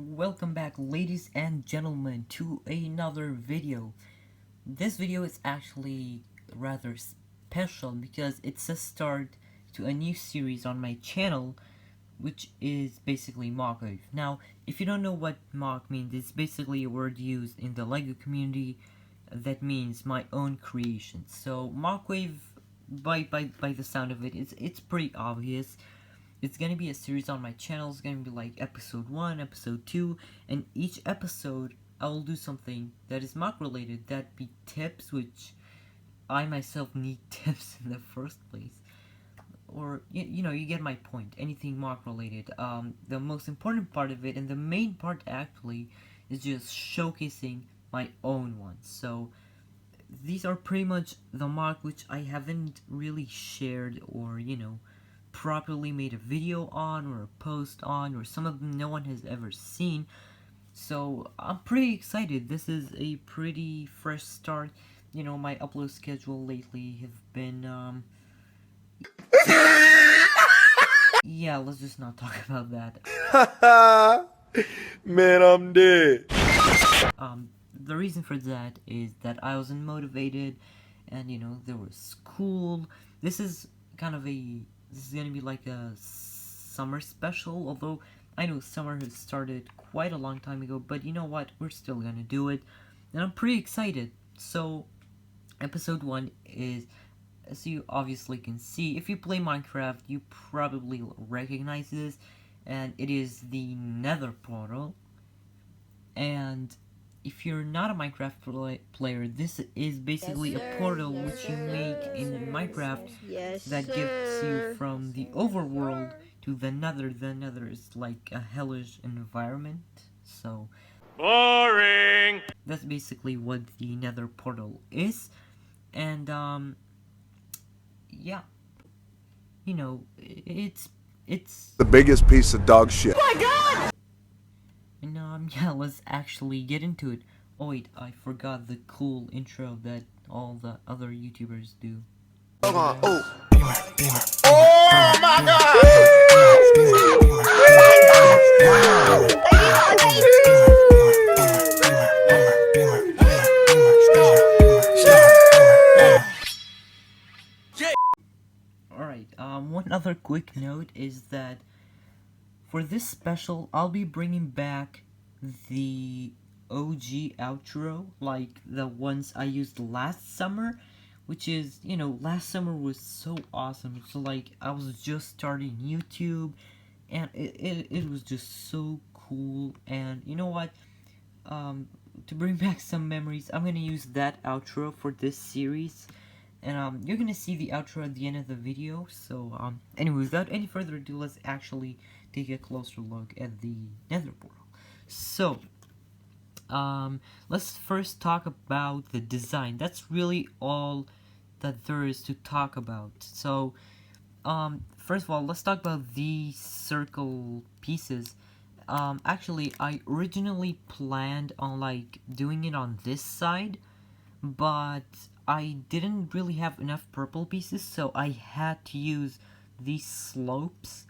Welcome back, ladies and gentlemen, to another video. This video is actually rather special because it's a start to a new series on my channel, which is basically Mockwave. Now, if you don't know what mock means, it's basically a word used in the LEGO community that means my own creation. So Mockwave, by the sound of it, it's pretty obvious. It's gonna be a series on my channel. It's gonna be like episode 1, episode 2, and each episode I will do something that is mock related. That be tips, which I myself need tips in the first place. Or, you know, you get my point. Anything mock related. The most important part of it, and the main part actually, is just showcasing my own ones. So, these are pretty much the mock which I haven't really shared or, properly made a video on or a post on, or some of them no one has ever seen. So I'm pretty excited. This is a pretty fresh start. You know, my upload schedule lately have been yeah, let's just not talk about that. Man, I'm dead. The reason for that is that I wasn't motivated, and there was school. This is gonna be like a summer special, although I know summer has started quite a long time ago, but you know what, we're still gonna do it, and I'm pretty excited. So episode 1 is, as you obviously can see, if you play Minecraft, you probably recognize this, and it is the nether portal. And if you're not a Minecraft player, this is basically a portal which you make in Minecraft that gets you from the overworld to the nether. The nether is like a hellish environment, so Boring. that's basically what the nether portal is. And yeah, it's The biggest piece of dog shit. and yeah, let's actually get into it. Oh wait, I forgot the cool intro that all the other YouTubers do. Oh my Alright, one other quick note is that for this special, I'll be bringing back the OG outro, like the ones I used last summer, which is, last summer was so awesome. So, like, I was just starting YouTube, and it was just so cool. And you know what? To bring back some memories, I'm gonna use that outro for this series. And you're gonna see the outro at the end of the video. So anyway, without any further ado, let's actually take a closer look at the nether portal. So let's first talk about the design. That's really all that there is to talk about. So first of all, let's talk about the circle pieces. Actually, I originally planned on like doing it on this side, but I didn't really have enough purple pieces, so I had to use these slopes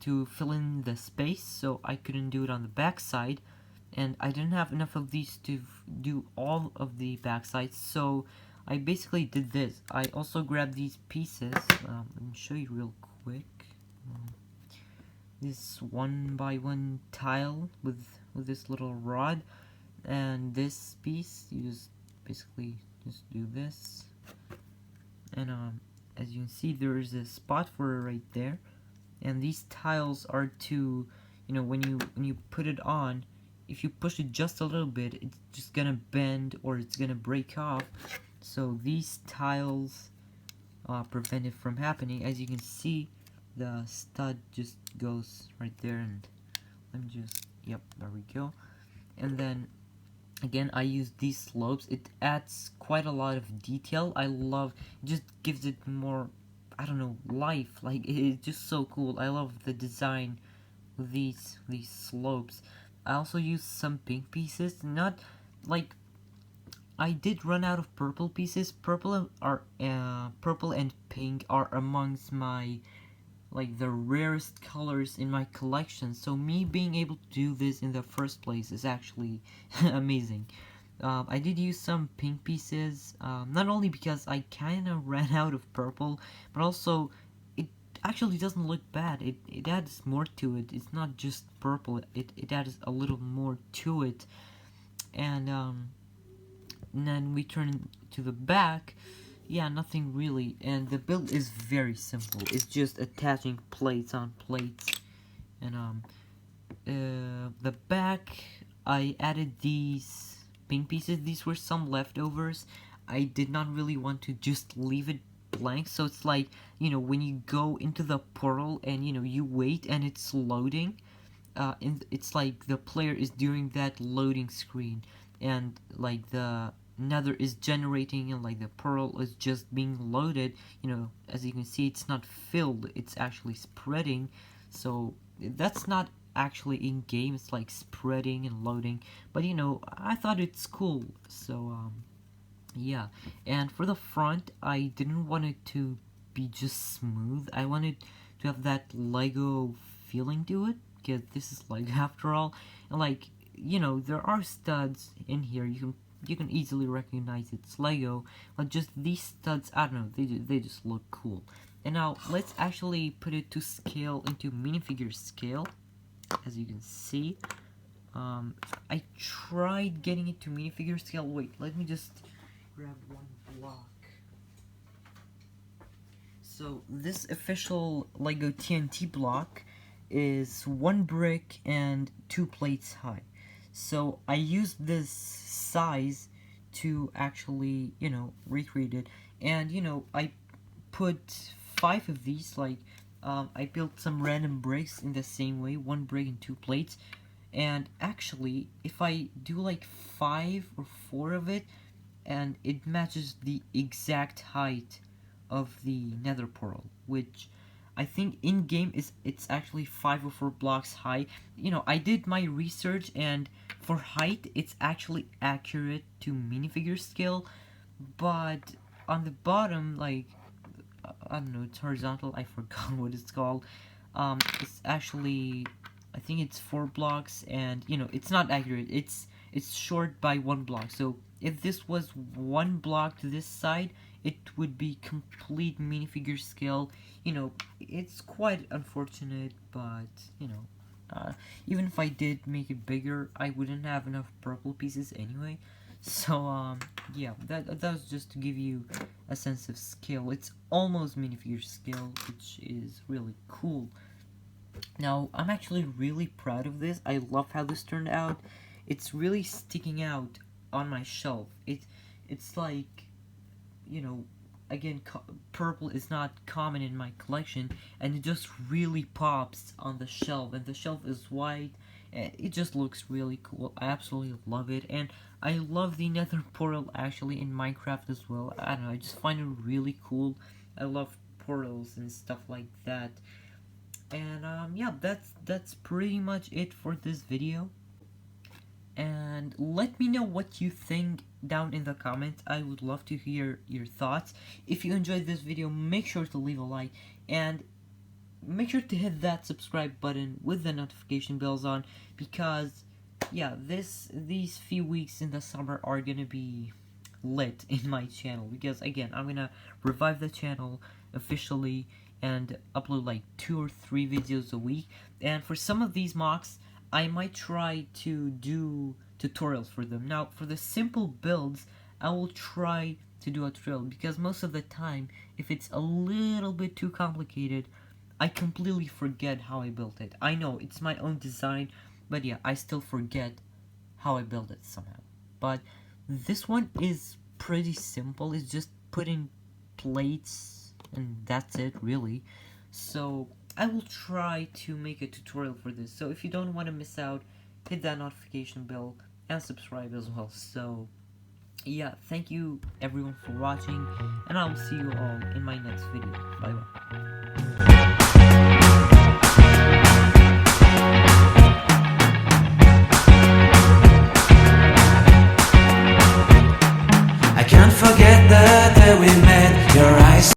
to fill in the space, so I couldn't do it on the back side, and I didn't have enough of these to do all of the back sides, so I basically did this. I also grabbed these pieces. Let me show you real quick. This 1x1 tile with this little rod, and this piece, you just basically just do this, and as you can see, there is a spot for it right there, and these tiles are to, when you put it on, if you push it just a little bit, it's just gonna bend or it's gonna break off. So these tiles prevent it from happening. As you can see, the stud just goes right there, and let me just, yep, there we go. And then again, I use these slopes. It adds quite a lot of detail. I love, it just gives it more, I don't know, life. Like, it's just so cool. I love the design with these slopes. I also use some pink pieces. Not, like, I did run out of purple pieces. Purple and pink are amongst my like the rarest colors in my collection. So me being able to do this in the first place is actually amazing. I did use some pink pieces, not only because I kind of ran out of purple, but also it actually doesn't look bad. It adds more to it. It's not just purple. It adds a little more to it. And then we turn to the back. Yeah, nothing really. And the build is very simple. It's just attaching plates on plates. And the back, I added these pink pieces. These were some leftovers. I did not really want to just leave it blank, so it's like, you know, when you go into the portal and, you know, you wait and it's loading, and it's like the player is doing that loading screen, and like the nether is generating, and like the portal is just being loaded. You know, as you can see, it's not filled, it's actually spreading. So that's not actually in game, it's like spreading and loading, but you know, I thought it's cool. So yeah. And for the front, I didn't want it to be just smooth. I wanted to have that Lego feeling to it, because this is Lego after all. And like, you know, there are studs in here. You can easily recognize it's Lego, but just these studs, I don't know, they just look cool. And now let's actually put it to scale, into minifigure scale. As you can see, I tried getting it to minifigure scale. Wait, let me just grab one block. So this official Lego TNT block is 1 brick and 2 plates high. So I used this size to actually, you know, recreate it. And, you know, I put 5 of these, like, I built some random bricks in the same way, 1 brick and 2 plates. And actually, if I do like 5 or 4 of it, and it matches the exact height of the nether portal, which I think in game it's actually 5 or 4 blocks high. You know, I did my research, and for height it's actually accurate to minifigure scale, but on the bottom, like, I don't know, it's horizontal, I forgot what it's called. It's actually, I think it's 4 blocks, and you know, it's not accurate. It's short by 1 block. So if this was 1 block to this side, it would be complete minifigure scale. You know, it's quite unfortunate, but you know, even if I did make it bigger, I wouldn't have enough purple pieces anyway. So yeah, that was just to give you a sense of scale. It's almost minifigure scale, which is really cool. Now, I'm actually really proud of this. I love how this turned out. It's really sticking out on my shelf. It's like, you know, again, purple is not common in my collection, and it just really pops on the shelf, and the shelf is white. It just looks really cool. I absolutely love it, and I love the nether portal actually in Minecraft as well. I don't know, I just find it really cool. I love portals and stuff like that. And yeah, that's pretty much it for this video. And let me know what you think down in the comments. I would love to hear your thoughts. If you enjoyed this video, make sure to leave a like, and make sure to hit that subscribe button with the notification bells on, because yeah, these few weeks in the summer are gonna be lit in my channel, because again, I'm gonna revive the channel officially and upload like 2 or 3 videos a week. And for some of these mocks, I might try to do tutorials for them. Now, for the simple builds, I will try to do a tutorial, because most of the time, if it's a little bit too complicated, I completely forget how I built it. I know it's my own design, but yeah, I still forget how I built it somehow. But this one is pretty simple. It's just putting plates, and that's it, really. So I will try to make a tutorial for this. So if you don't want to miss out, hit that notification bell and subscribe as well. So yeah, thank you everyone for watching, and I will see you all in my next video. Bye bye.